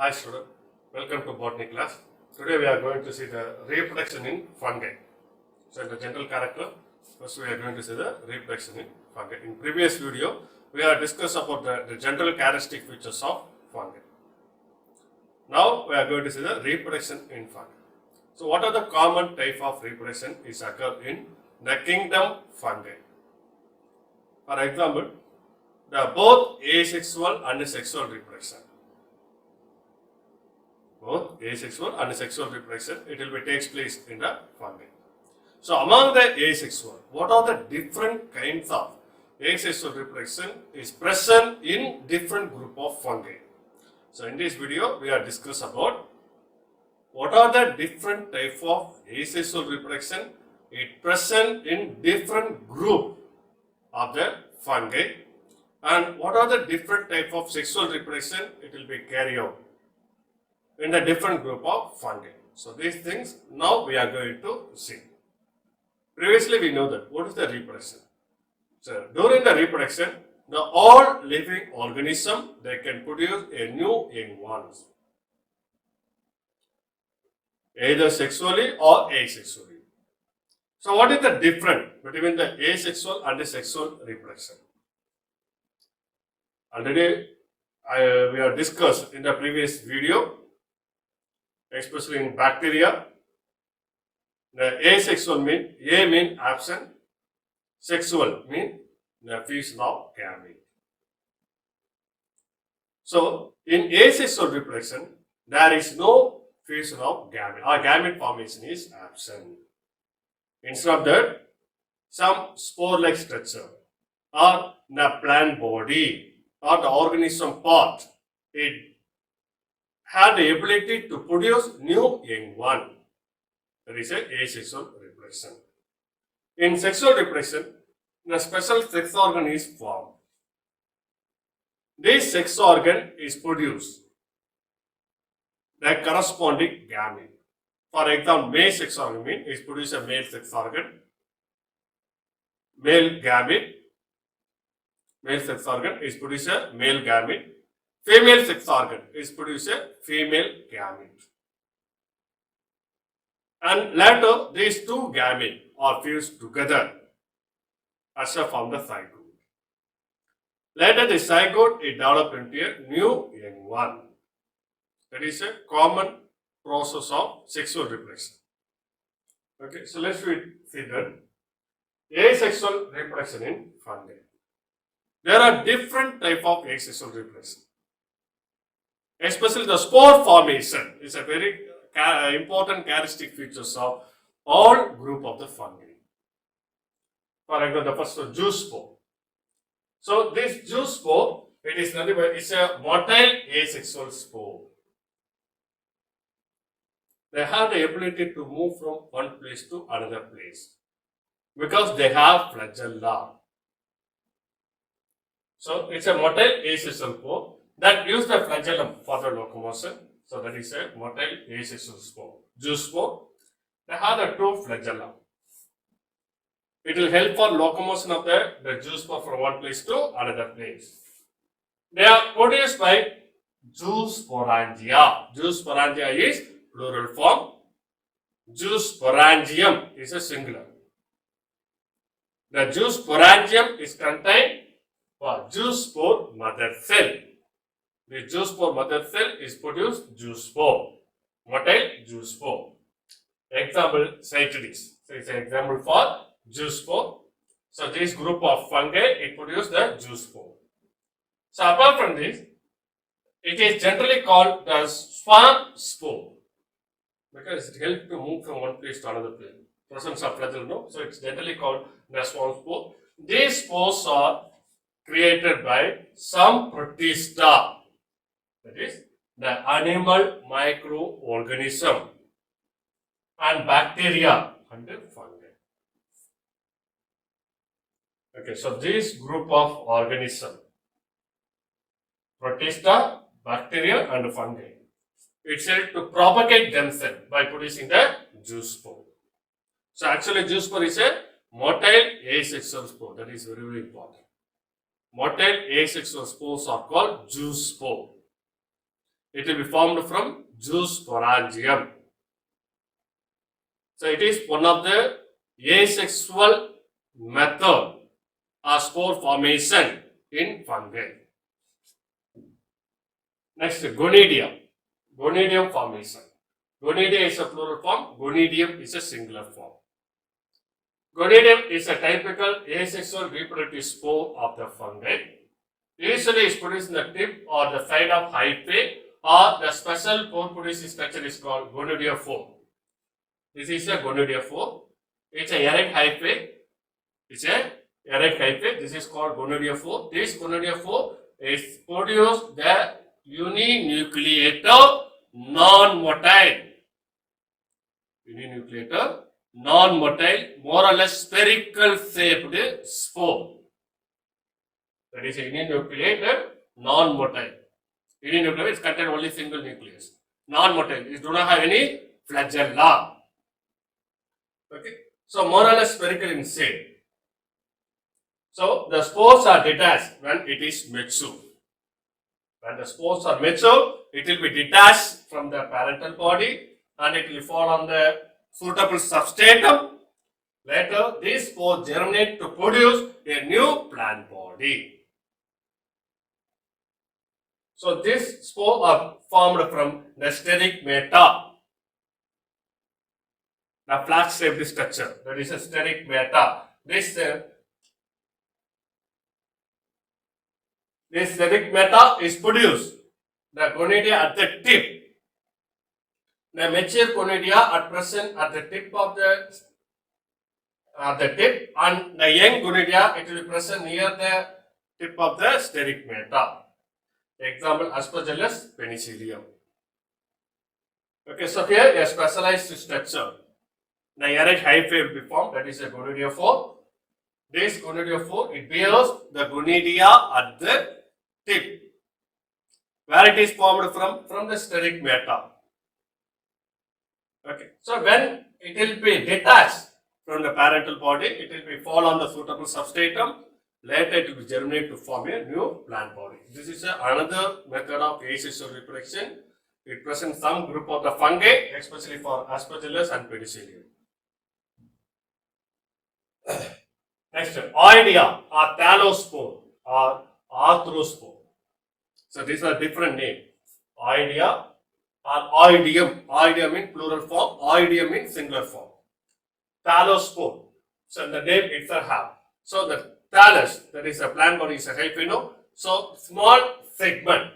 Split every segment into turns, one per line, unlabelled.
Hi student, welcome to botany class. Today we are going to see the reproduction in fungi. So in the general character, first we are going to see the reproduction in fungi. In previous video, we have discussed about the general characteristic features of fungi. Now we are going to see the reproduction in fungi. So what are the common type of reproduction is occur in the kingdom fungi? For example, the both asexual and sexual reproduction. Both asexual and sexual reproduction, it will be takes place in the fungi. So among the asexual, what are the different kinds of asexual reproduction is present in different group of fungi. So in this video, we are discuss about what are the different type of asexual reproduction it present in different group of the fungi, and what are the different type of sexual reproduction it will be carried out in the different group of fungi. So these things now we are going to see. Previously we know that what is the reproduction. So during the reproduction, the all living organism they can produce a new young ones, either sexually or asexually. So what is the difference between the asexual and the sexual reproduction? Already we have discussed in the previous video, especially in bacteria. The asexual mean A mean absent, sexual mean the fusion of gamete. So in asexual reproduction, there is no fusion of gamete or gamete formation is absent. Instead of that, some spore-like structure or the plant body or the organism part, it had the ability to produce new young one. That is a asexual reproduction. In sexual reproduction, the special sex organ is formed. This sex organ is produced the corresponding gamete. For example, male sex organ means is produce a male sex organ, male gamete. Male sex organ is produce a male gamete. Female sex organ is produce a female gamete. And later, these two gamete are fused together as a form the zygote. Later, the zygote is developed into a new young one. That is a common process of sexual reproduction. Okay, so let's see that asexual reproduction in fungi. There are different type of asexual reproduction. Especially the spore formation is a very important characteristic features of all group of the fungi. For example, the first one, juice spore. So this juice spore, it is nothing but it's a motile asexual spore. They have the ability to move from one place to another place because they have flagella. So it's a motile asexual spore that use the flagellum for the locomotion. So that is a motile asexual spore. Juice spore, they have the two flagella. It will help for locomotion of the juice spore from one place to another place. They are produced by juice sporangia. Juice sporangia is plural form. Juice sporangium is a singular. The juice sporangium is contained for juice spore mother cell. The juice spore mother cell is produced juice spore, motile juice spore. Example, Cytides. So it's an example for juice spore. So this group of fungi, it produces the juice spore. So apart from this, it is generally called the swarm spore because it helps to move from one place to another place. Presence of flagellum, no? So it's generally called the swarm spore. These spores are created by some protista. That is the animal microorganism and bacteria and the fungi. Okay, so this group of organism, protista, bacteria and fungi, it's helped to propagate themselves by producing the juice spore. So actually juice spore is a motile asexual spore. That is very, very important. Motile asexual spores are called juice spore. it will be formed from zoosporangium. So it is one of the asexual method or spore formation in fungi. Next, gonidium. Gonidium formation. Gonidia is a plural form. Gonidium is a singular form. Gonidium is a typical asexual reproductive spore of the fungi. Usually is produced in the tip or the side of hyphae, or the special pore producing structure is called gonadiophore. This is a gonadiophore. It's a erect hyphae. It's a erect hyphae. This is called gonadiophore. This gonadiophore is produced the uninucleator non-motile. Uninucleator non-motile, more or less spherical shaped spore. That is uninucleated non-motile. Uninucleated is contain only single nucleus. Non-motile, it do not have any flagella. Okay, so more or less spherical in shape. So the spores are detached when it is mature. When the spores are mature, it will be detached from the parental body and it will fall on the suitable substratum. Later, these spores germinate to produce a new plant body. So these spores are formed from the sterigmata, the flask-shaped structure. That is a sterigmata. This sterigmata is produced. The gonidia at the tip. The mature gonidia are present at the tip of the tip, and the young gonidia it will be present near the tip of the sterigmata. Example, Aspergillus penicillium. Okay, so here a specialized structure. The erect hyphae will be formed, that is a gonadiophore. This gonadiophore, it bears the gonidia at the tip. Where it is formed from the sterigmata. Okay, so when it will be detached from the parental body, it will be fall on the suitable substratum. Later it will be germinate to form a new plant body. This is another method of asexual reproduction. It presents some group of the fungi, especially for Aspergillus and Penicillium. Next, oidea or thalospore or arthrospore. So these are different names. Oidea or oidium. Oidium in plural form, oidium in singular form. Thalospore. So the name itself have. So the thallus, that is a plant body, is a hyphae. So small segment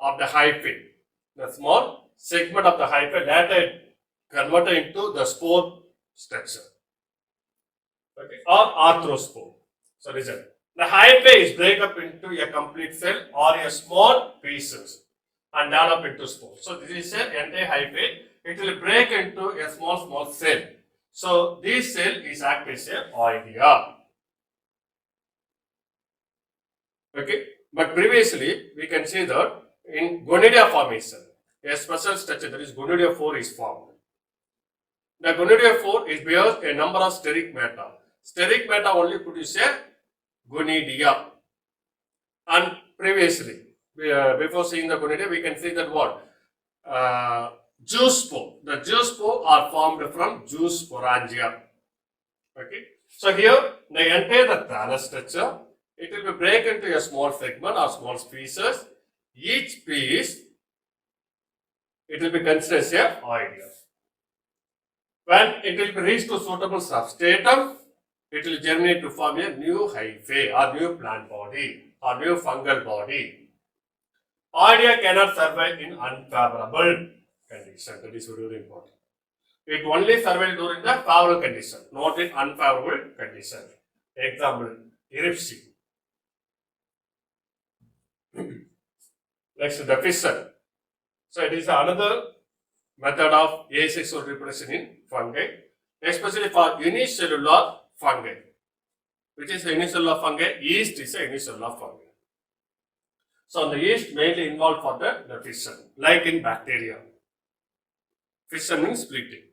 of the hyphae. The small segment of the hyphae later converted into the spore structure. Okay, or arthrospore. So listen, the hyphae is break up into a complete cell or a small pieces and develop into spore. So this is an entire hyphae. It will break into a small cell. So this cell is act as a oidea. Okay, but previously we can see that in gonidia formation, a special structure, that is gonadiophore, is formed. The gonadiophore is bears a number of sterigmata. Sterigmata only produce a gonidia. And previously, before seeing the gonidia, we can see that what? Zoospore. The zoospore are formed from zoosporangia. Okay. So here, the entire thallus structure, it will be break into a small segment or small pieces. Each piece, it will be considered as a oidea. When it will be reached to suitable substratum, it will germinate to form a new hyphae or new plant body or new fungal body. Oidea cannot survive in unfavorable condition. That is very important. It only survives during the favorable condition, not in unfavorable condition. Example, Eripsi. Next, the fission. So it is another method of asexual reproduction in fungi, especially for unicellular fungi. Which is the unicellular fungi? Yeast is a unicellular fungi. So the yeast mainly involved for the fission, like in bacteria. Fission means splitting.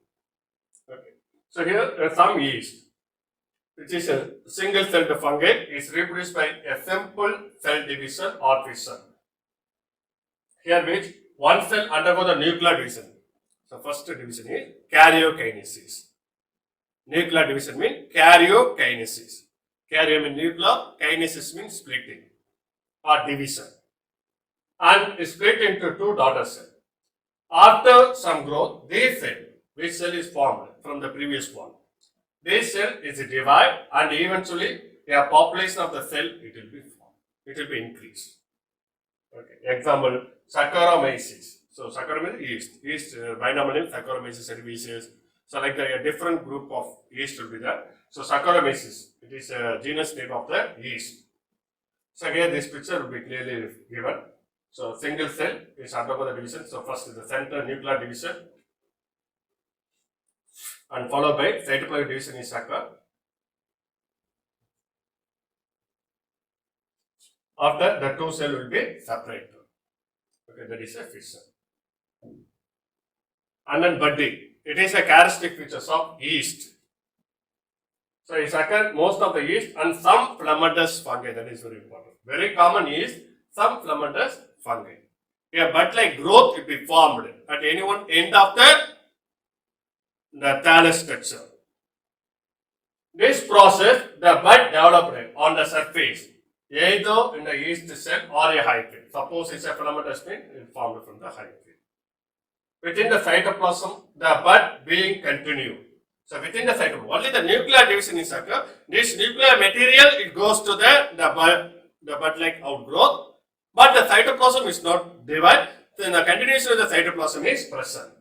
Okay. So here there are some yeast, which is a single celled fungi, is reproduced by a simple cell division or fission. Here which one cell undergo the nuclear division. So first division is karyokinesis. Nuclear division means karyokinesis. Karyo means nuclear, kinesis means splitting or division. And is split into two daughter cells. After some growth, this cell, which cell is formed from the previous one, this cell is divided and eventually a population of the cell it will be formed. It will be increased. Okay. Example, Saccharomyces. So Saccharomyces yeast. Yeast binomial name Saccharomyces cerevisiae. So like a different group of yeast will be there. So Saccharomyces, it is a genus name of the yeast. So again this picture will be clearly given. So single cell is undergo the division. So first is the center nuclear division and followed by cytoplasmic division is occur. After the two cell will be separated. Okay, that is a fission. And then budding. It is a characteristic features of yeast. So it occurs most of the yeast and some filamentous fungi. That is very important. Very common is some filamentous fungi. A bud-like growth will be formed at any one end of the thallus structure. This process, the bud developed on the surface, either in the yeast cell or a hyphae. Suppose it's a filamentous pin, it formed from the hyphae. Within the cytoplasm, the bud being continued. So within the cytoplasm, only the nuclear division is occur. This nuclear material it goes to the bud-like outgrowth, but the cytoplasm is not divided. Then the continuation of the cytoplasm is present.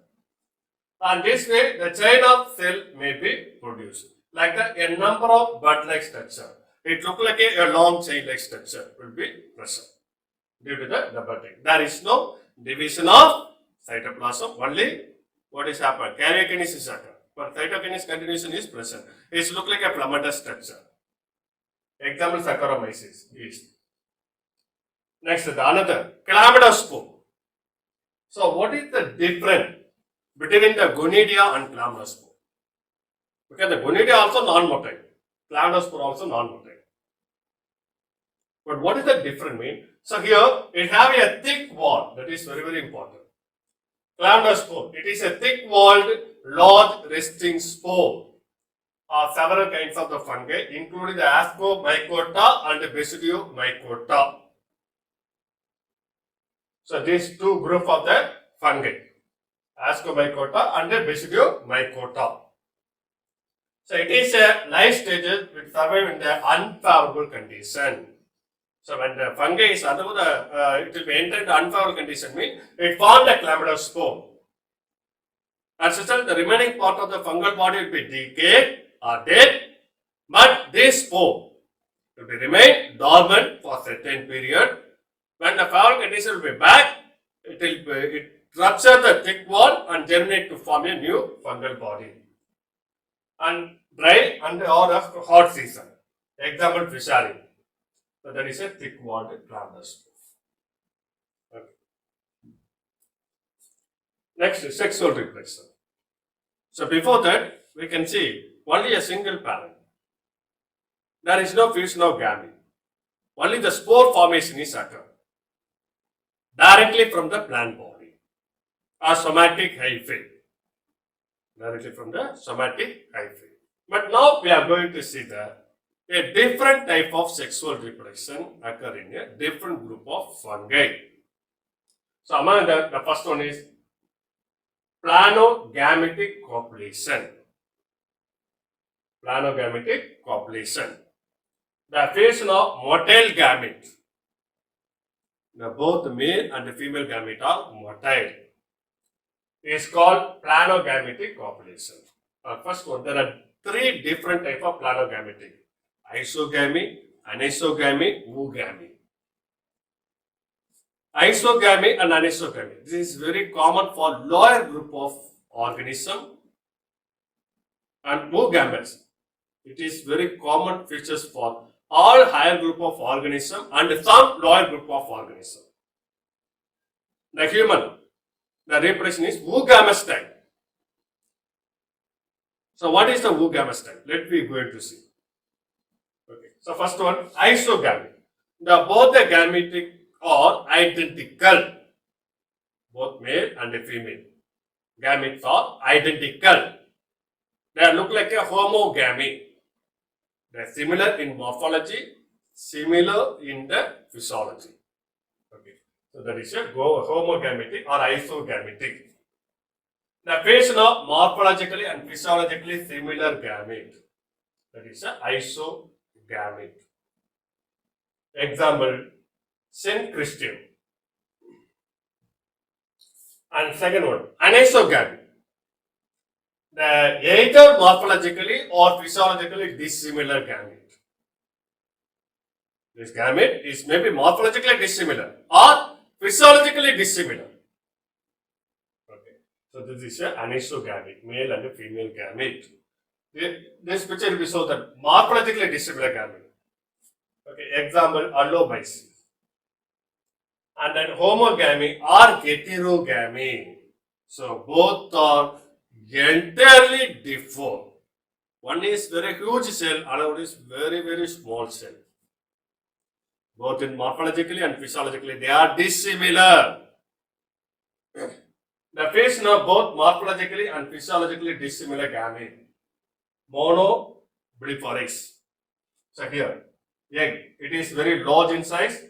And this way, the chain of cell may be produced. Like that, a number of bud-like structure. It looks like a long chain-like structure will be present due to the budding. There is no division of cytoplasm. Only what is happened? Karyokinesis is occurred. But cytokinesis continuation is present. It looks like a filamentous structure. Example, Saccharomyces yeast. Next, the another chlamydospore. So, what is the difference between the gonidia and chlamydospore? Because the gonidia also non-motile, chlamydospore also non-motile. But what is the difference mean? So here it have a thick wall, that is very very important. Chlamydospore, it is a thick walled large resting spore of several kinds of the fungi, including the Ascomycota and the Basidiomycota. So these two groups of the fungi, Ascomycota and the Basidiomycota. So it is a life stages which survive in the unfavorable condition. So when the fungi is undergo it will be entered into unfavorable condition means it formed a chlamydospore. As a result, the remaining part of the fungal body will be decayed or dead, but this spore will be remain dormant for a certain period. When the favorable condition will be back, it rupture the thick wall and germinate to form a new fungal body. And dry and or a hot season. Example, Fusarium. So that is a thick walled chlamydospore. Okay. Next is sexual reproduction. So before that, we can see only a single parent. There is no fusion of gamete. Only the spore formation is occur directly from the plant body or somatic hyphae. Directly from the somatic hyphae. But now we are going to see a different type of sexual reproduction occur in a different group of fungi. So among them, the first one is planogametic copulation. Planogametic copulation. The fusion of motile gamete. Both the male and the female gamete are motile. Is called planogametic copulation. First one, there are three different types of planogametic. Isogamy, anisogamy, oogamy. Isogamy and anisogamy. This is very common for lower group of organism and oogamous. It is very common features for all higher group of organism and some lower group of organism. The human, the reproduction is oogamous type. So what is the oogamous type? Let me go into see. Okay. So first one, isogamy. Both the gametic are identical. both male and female. Gametes are identical. They look like a homogamy. They are similar in morphology, similar in the physiology. Okay. So that is a homogametic or isogametic. The creation of morphologically and physiologically similar gamete. That is a isogamete. Example, Saint Christian. And second one, anisogamy. The either morphologically or physiologically dissimilar gamete. This gamete is maybe morphologically dissimilar or physiologically dissimilar. Okay. So this is an anisogamy, male and female gamete. This picture will show that morphologically dissimilar gamete. Okay. Example, allobicity. And then homogamy or heterogamy. So both are entirely different. One is very huge cell, another is very small cell. Both in morphologically and physiologically, they are dissimilar. The phase of both morphologically and physiologically dissimilar gamete. Monobliforix. So here, egg, it is very large in size,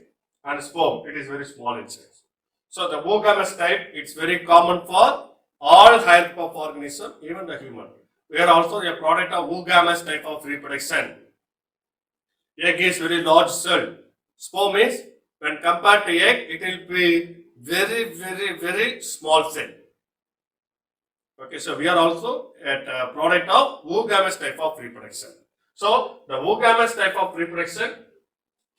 and sperm, it is very small in size. So the oogamous type, it's very common for all higher group of organisms, even the human. We are also a product of oogamous type of reproduction. Egg is very large cell. Sperm is, when compared to egg, it will be very small cell. Okay, so we are also a product of oogamous type of reproduction. So the oogamous type of reproduction,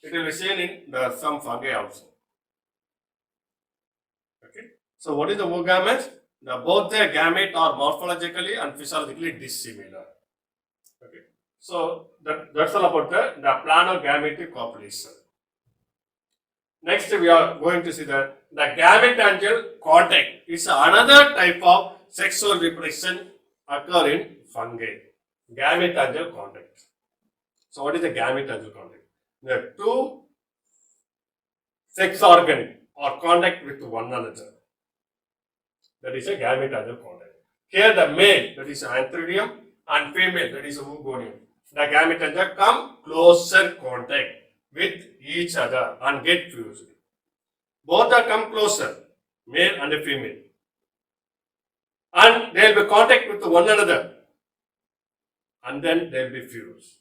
it will be seen in some fungi also. Okay, so what is the oogamous? Both the gamete are morphologically and physiologically dissimilar. Okay, so that's all about the planogametic copulation. Next, we are going to see the gametangel contact. It's another type of sexual reproduction occur in fungi. Gametangel contact. So, what is the gametangel contact? The two sex organs are contact with one another. That is a gametangel contact. Here, the male, that is antheridium, and female, that is oogonium. The gametangel come closer contact with each other and get fused. Both are come closer, male and female, and they will be contact with one another, and then they will be fused.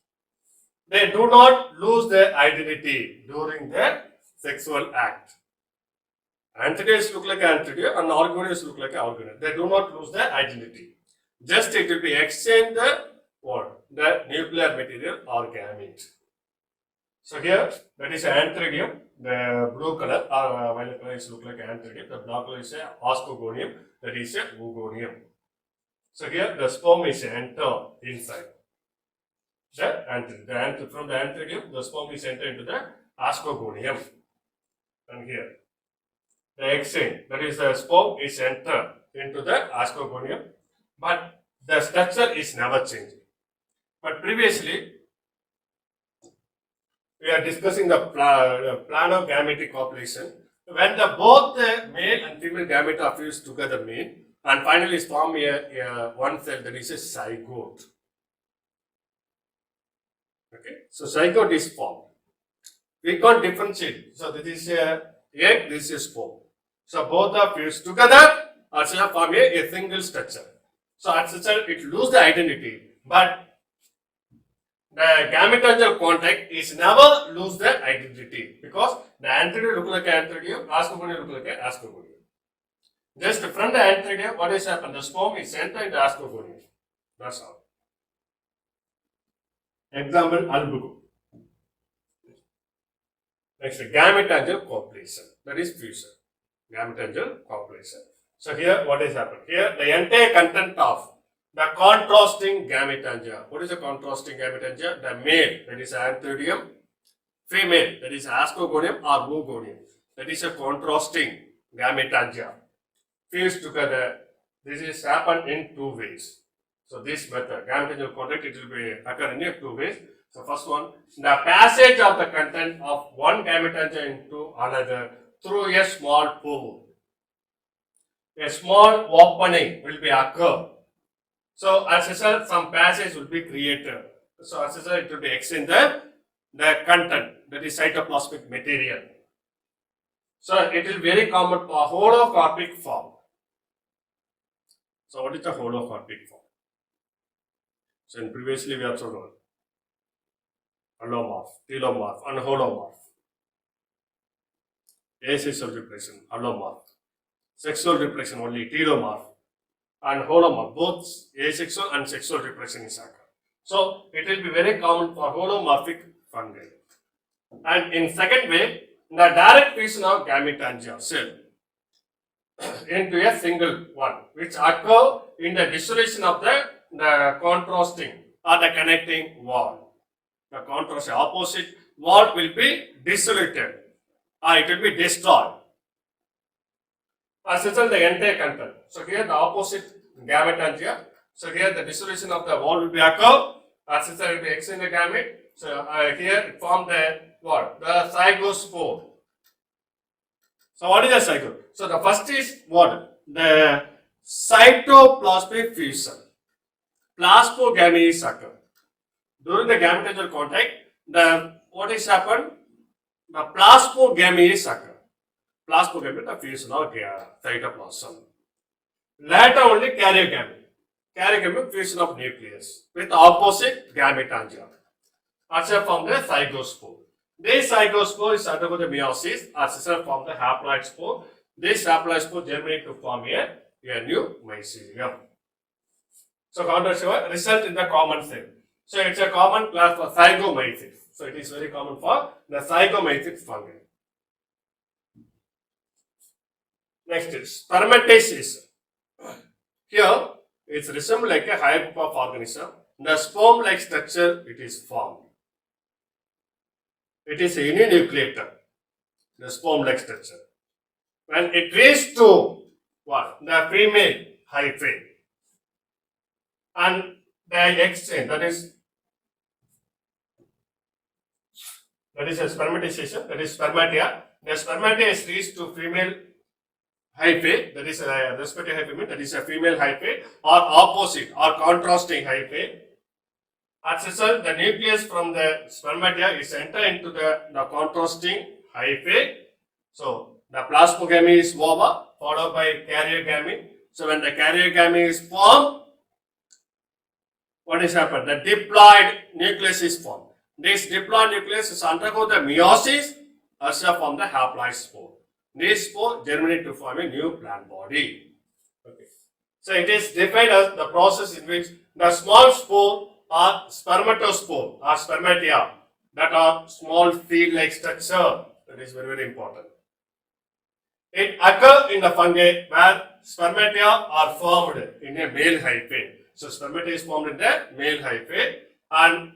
They do not lose their identity during their sexual act. Antheridiums look like antheridia and orgoniums look like orgonum. They do not lose their identity. Just it will be exchange the nuclear material or gamete. So here, that is antheridium, the blue color or violet color is look like antheridium, the black color is ascogonium, that is a oogonium. So here, the sperm is enter inside the antheridium. From the antheridium, the sperm is enter into the ascogonium. And here, the exchange, that is the sperm is enter into the ascogonium, but the structure is never changing. But previously, we are discussing the planogametic copulation. When both the male and female gamete are fused together and finally form one cell, that is a zygote. Okay, so zygote is formed. We can't differentiate. So this is a egg, this is sperm. So both are fused together or shall form a single structure. So as such, it loses the identity, but the gametangel contact is never lose their identity because the antheridium look like antheridium, ascogonium look like ascogonium. Just from the antheridium, what is happened? The sperm is entered into ascogonium. That's all. Example, albugo. Next, gametangel copulation. That is fusion. Gametangel copulation. So here, what is happened? Here, the entire content of the contrasting gametangel. What is the contrasting gametangel? The male, that is antheridium. Female, that is ascogonium or oogonium. That is a contrasting gametangel. Fused together. This is happened in two ways. So this method, gametangel contact, it will be occur in two ways. So first one, the passage of the content of one gametangel into another through a small pore. a small opening will be occur. So as a result, some passage will be created. So as a result, it will be extend the content, that is cytoplasmic material. So it is very common for holocarpic form. So what is the holocarpic form? So in previously we also known allomorph, telomorph, and holomorph. Asexual reproduction, allomorph. Sexual reproduction only, telomorph. And holomorph, both asexual and sexual reproduction is occur. So it will be very common for holomorphic fungi. And in second way, the direct fusion of gametangia cell into a single one, which occur in the dissolution of the contrasting or the connecting wall. The contrast opposite wall will be dissoluted or it will be destroyed. As a result, the entire content. So here the opposite gametangia. So here the dissolution of the wall will be occur. As a result, it will be extend the gamete. So here it form the what? The zygospore. So what is the zygote? So the first is what? The cytoplasmic fusion. Plasmogamy is occur. During the gametangial contact, the what is happened? The plasmogamy is occur. Plasmogamy, the fusion of cytoplasm. Later only karyogamy. Karyogamy, fusion of nucleus with opposite gametangia. Also from the zygospore. This zygospore is undergo the meiosis as well from the haploid spore. This haploid spore germinate to form a new mycelium. So contrast result in the common cell. So it's a common class for zygomyces. So it is very common for the zygomyces fungi. Next is spermatisis. Here it resembles like a hive of organism. The sperm-like structure it is formed. It is a uninucleated, the sperm-like structure. When it reaches to what? The female hyphae and the exchange, that is a spermatization, that is spermatia. The spermatia is reached to female hyphae, that is a respective hyphae, that is a female hyphae, or opposite or contrasting hyphae. As a result, the nucleus from the spermatia is entered into the contrasting hyphae. So the plasmogamy is over, followed by karyogamy. So when the karyogamy is formed, what is happened? The diploid nucleus is formed. This diploid nucleus is undergo the meiosis also from the haploid spore. This spore germinate to form a new plant body. Okay. So it is defined as the process in which the small spore or spermatospore or spermatia that are small field-like structure. That is very, very important. It occurs in the fungi where spermatia are formed in a male hyphae. So spermatia is formed in the male hyphae and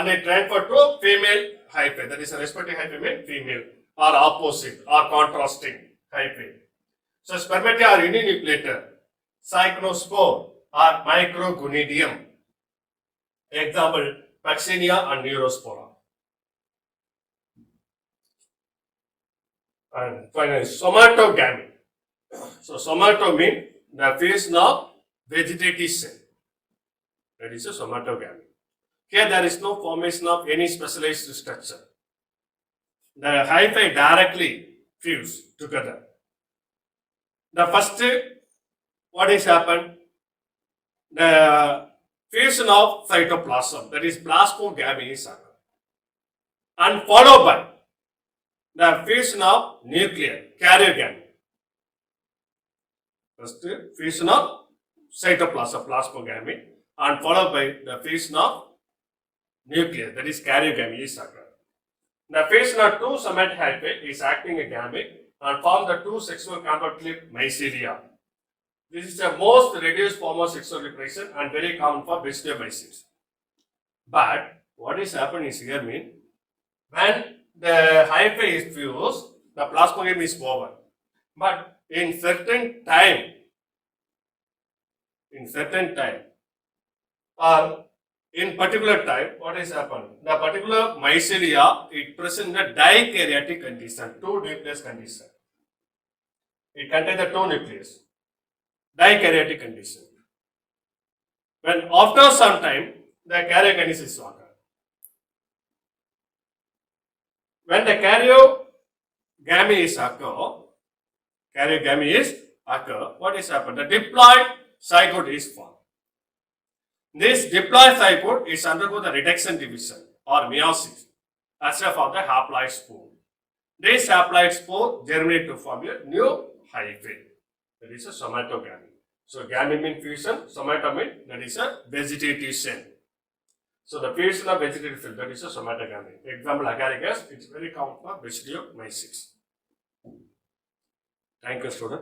it transferred to female hyphae. That is a respective hyphae means female or opposite or contrasting hyphae. So spermatia are uninucleated, cyclospore or microgonidium. Example, Vaccinia and Neurospora. And finally, somatogamy. So somato means the fusion of vegetative cell. That is a somatogamy. Here there is no formation of any specialized structure. The hyphae directly fuse together. The first, what is happened? The fusion of cytoplasm, that is plasmogamy is occurred, and followed by the fusion of nuclear, karyogamy. First, fusion of cytoplasm, plasmogamy, and followed by the fusion of nuclear, that is karyogamy is occurred. The fusion of two somatic hyphae is acting a gamete and form the two sexual complex mycelia. This is the most reduced form of sexual reproduction and very common for Basidiomyces. But what is happening is here mean when the hyphae is fused, the plasmogamy is over. But in certain time, or in particular time, what has happened? The particular mycelia, it presents a dikaryotic condition, two nucleus condition. It contains the two nucleus. dikaryotic condition. When after some time the karyokinesis occurs. When the karyogamy is occur, what is happened? The diploid zygote is formed. This diploid zygote is undergo the reduction division or meiosis as a for the haploid spore. This haploid spore germinate to form a new hyphae. That is a somatogamy. So gamy means fusion, somata means that is a vegetative cell. So the fusion of vegetative cell, that is a somatogamy. Example agaricus, it's very common for Basidiomyces. Thank you, student.